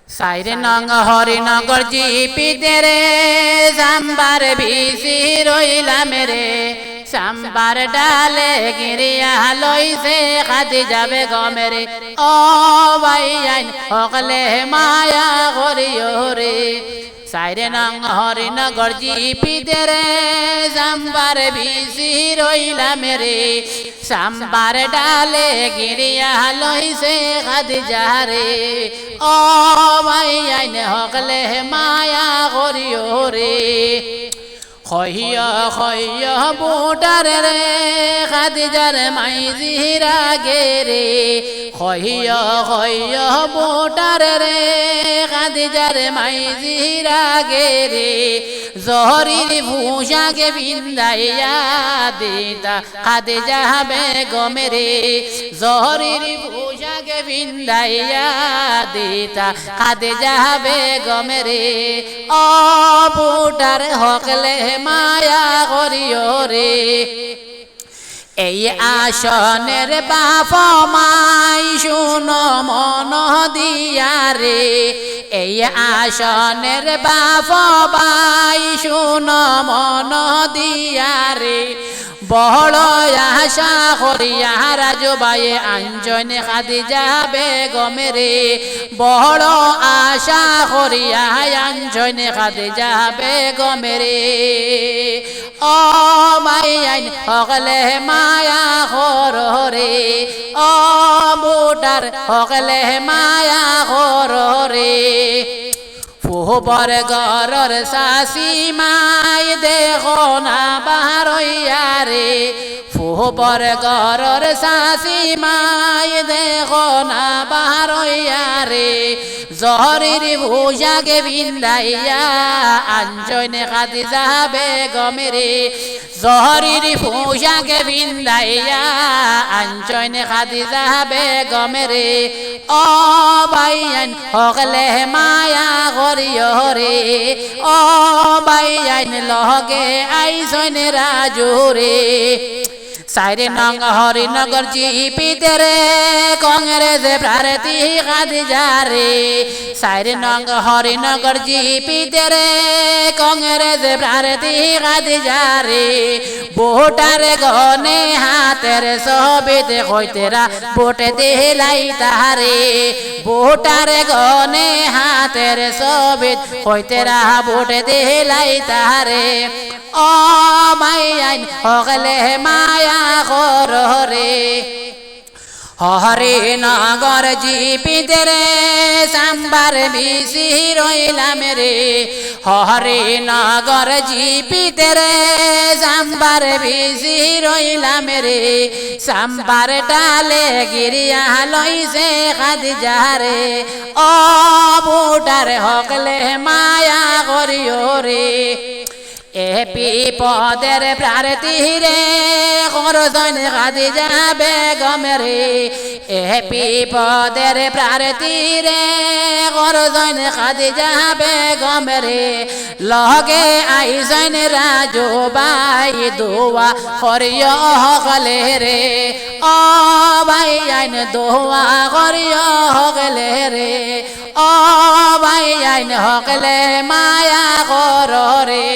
সাইরে নং হরিনগর জিপিতে রে সাম্বার ভিসি রইলাম রে সাম্বার ডালে গিরিয়া লইছে খাদি যাবে গমেরে ও ভাই আইন হকলে মায়া করিও রে সাইরে নং হরিনগর জিপিতে রে সাম্বার ভিসি রইলাম রে সাম্বার ডালে গিরিয়া লইছে খাদি যারে ও ভাই আইন হকলে মায়া করিও রে খইয়া খইয়া বুটার রে খাদিজার মাইজিরা গে রে খইয়া খইয়া বুটার রে খাদিজার মাইজিরা গে রে জহরির ভূষাকে বিন্দাইয়া দিতা খাদিজা বেগম রে জহরির ভূষাকে বিন্দাইয়া দিতা খাদিজা বেগম রে ও বুটার হকলে মায়া করিও রে এই আসনের বাপ মাই শুনো মন দিয়া রে এই আসনের বাপ মাই শুনো মন দিয়া রে বড় আশা করিয়া রাজবায়ে আঞ্জনে খাদিজা বেগম রে বড় আশা করিয়া আঞ্জনে খাদিজা বেগম রে ও মাই আইন হকলে মায়া খর রে ও বুটার হকলে মায়া খর রে ফুহবর গরর শাশি মাই দেখো না বারইয়া রে ফুহবর গরর শাশি মাই দেখো না বারইয়া রে জহরির ভূষাকে বিন্দাইয়া আঞ্জনে খাদিজা বেগম রে জহরির ভূষাকে বিন্দাইয়া আঞ্জনে খাদিজা বেগম রে ও ভাইয়ান হকলে মায়া করিও রে ও ভাইয়ান লগে আইসনে রাজু রে সাইরে নং হরিনগর জিপিতে রে কংগ্রেস প্রার্থী খাদিজা রে সাইরে নং হরিনগর জিপিতে রে কংগ্রেস প্রার্থী খাদিজা রে ভোটার গনে হাতের সবিতে কইতেরা ভোটে দিলাই তাহারে ভোটার গনে হাতের সবিত কইতেরা ভোটে দিলাই তাহারে ও মাই আইন হকলে মায়া কর রে হরিনগর জিপিতে রে সাম্বার বিসি রইলাম রে হরিনগর জিপিতে রে সাম্বার বিসি রইলাম রে সাম্বার ডালে গিরিয়া লইছে খাদিজা রে ও বুটার হকলে মায়া করিও রে এপি পদের প্রার্থী রে করজন খাদিজা বেগম রে এপি পদের প্রার্থী রে করজন খাদিজা বেগম রে লগে আইজন রাজু বাই দোয়া করিও হকলে রে ও ভাই আইন দোয়া করিও হকলে রে ও ভাই আইন হকলে মায়া কর রে।